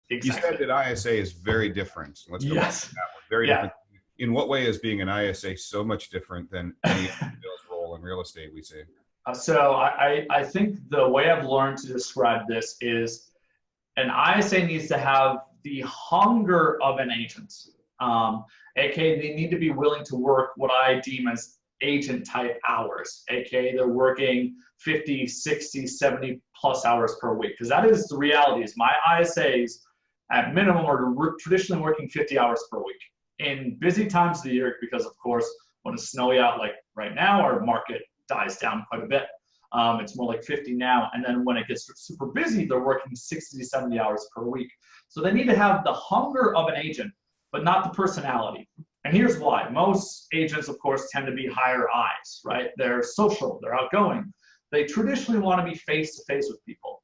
You said Exactly. that ISA is very different. Let's go back to Yes. that one. Very Yeah. different. In what way is being an ISA so much different than any sales role in real estate we see? So I think the way I've learned to describe this is an ISA needs to have the hunger of an agent. Um, AKA, they need to be willing to work what I deem as agent type hours. AKA, they're working 50, 60, 70 plus hours per week. Because that is the reality is my ISAs at minimum are traditionally working 50 hours per week. In busy times of the year, because of course, when it's snowy out like right now, our market dies down quite a bit. It's more like 50 now. And then when it gets super busy, they're working 60 to 70 hours per week. So they need to have the hunger of an agent, but not the personality. And here's why. Most agents, of course, tend to be higher eyes, right? They're social, they're outgoing. They traditionally want to be face to face with people.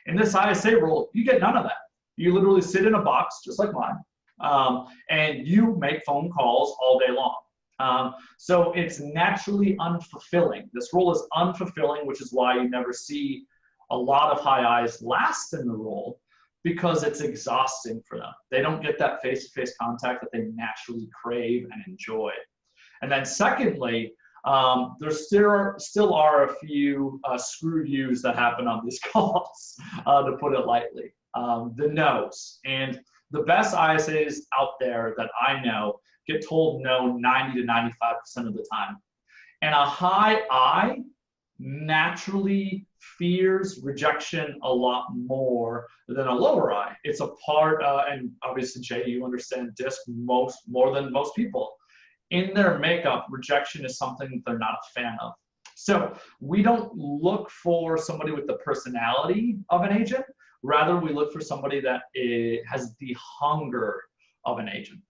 In this ISA role, you get none of that. You literally sit in a box, just like mine, and you make phone calls all day long. So it's naturally unfulfilling. This role is unfulfilling, which is why you never see a lot of high eyes last in the role because it's exhausting for them. They don't get that face-to-face contact that they naturally crave and enjoy. And then secondly, there still are a few screw yous that happen on these calls, to put it lightly. The no's. And the best ISAs out there that I know get told no 90 to 95% of the time. And a high I naturally fears rejection a lot more than a lower I. It's a part, and obviously, Jay, you understand DISC more than most people. In their makeup, rejection is something that they're not a fan of. So we don't look for somebody with the personality of an agent. Rather, we look for somebody that has the hunger of an agent.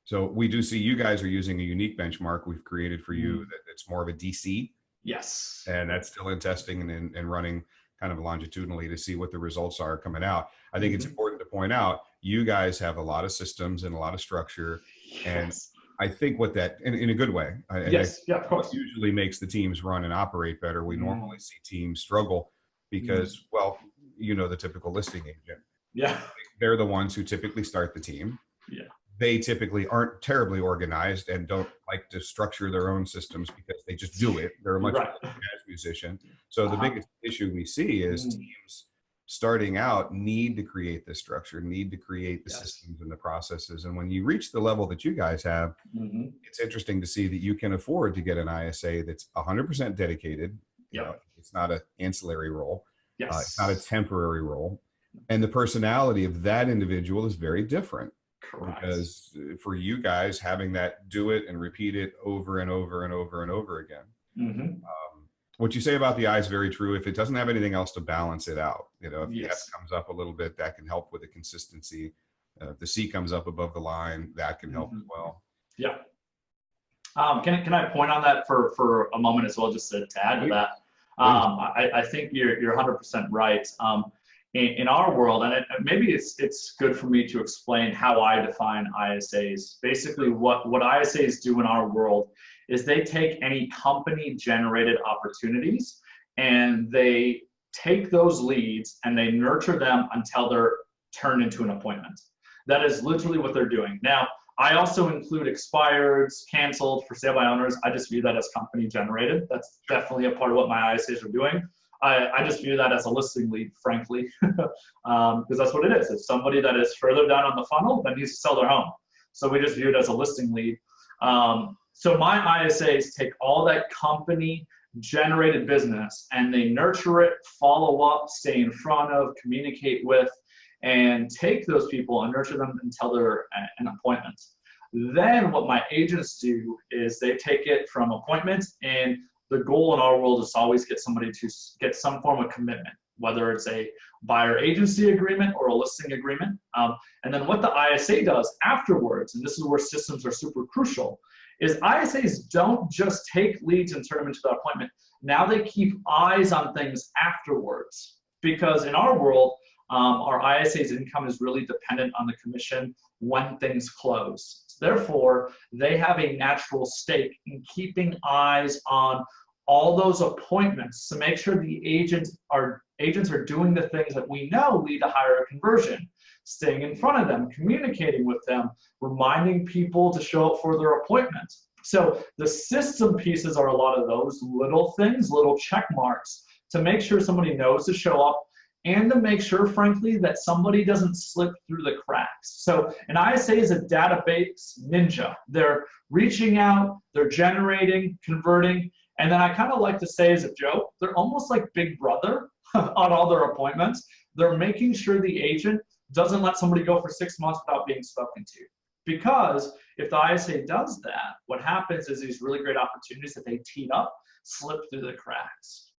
So we do see you guys are using a unique benchmark we've created for you that it's more of a DC. Yes. And that's still in testing and running kind of longitudinally to see what the results are coming out. I think it's important to point out, you guys have a lot of systems and a lot of structure. And Yes. I think what that, in a good way, Yes. Yeah, of course. usually makes the teams run and operate better. We normally see teams struggle because, well, you know, the typical listing agent. Yeah. They're the ones who typically start the team. Yeah. They typically aren't terribly organized and don't like to structure their own systems because they just do it. They're a much better jazz musician. So the biggest issue we see is teams starting out need to create this structure, need to create the systems and the processes. And when you reach the level that you guys have, it's interesting to see that you can afford to get an ISA that's 100% dedicated. You know, it's not an ancillary role. It's not a temporary role. And the personality of that individual is very different. Correct. Because for you guys, having that do it and repeat it over and over and over and over again. What you say about the I is very true. If it doesn't have anything else to balance it out, you know, if the S comes up a little bit, that can help with the consistency. If the C comes up above the line, that can help as well. Yeah. Can I point on that for a moment as well, just to add to that? I think you're 100% right. In our world, and maybe it's good for me to explain how I define ISAs. Basically, what ISAs do in our world is they take any company-generated opportunities and they take those leads and they nurture them until they're turned into an appointment. That is literally what they're doing. Now, I also include expireds, canceled, for sale by owners. I just view that as company-generated. That's definitely a part of what my ISAs are doing. I just view that as a listing lead, frankly, because that's what it is. It's somebody that is further down on the funnel that needs to sell their home. So we just view it as a listing lead. So my ISAs take all that company-generated business and they nurture it, follow up, stay in front of, communicate with, and take those people and nurture them until they're an appointment. Then what my agents do is they take it from appointment, and the goal in our world is to always get somebody to get some form of commitment, whether it's a buyer agency agreement or a listing agreement. And then what the ISA does afterwards, and this is where systems are super crucial, is ISAs don't just take leads and turn them into the appointment. Now they keep eyes on things afterwards, because in our world, our ISA's income is really dependent on the commission when things close. Therefore, they have a natural stake in keeping eyes on all those appointments to make sure the agents are doing the things that we know lead to higher conversion. Staying in front of them, communicating with them, reminding people to show up for their appointments. So the system pieces are a lot of those little things, little check marks to make sure somebody knows to show up, and to make sure, frankly, that somebody doesn't slip through the cracks. So an ISA is a database ninja. They're reaching out, they're generating, converting, and then I kind of like to say as a joke, they're almost like Big Brother on all their appointments. They're making sure the agent doesn't let somebody go for 6 months without being spoken to. Because if the ISA does that, what happens is these really great opportunities that they teed up slip through the cracks.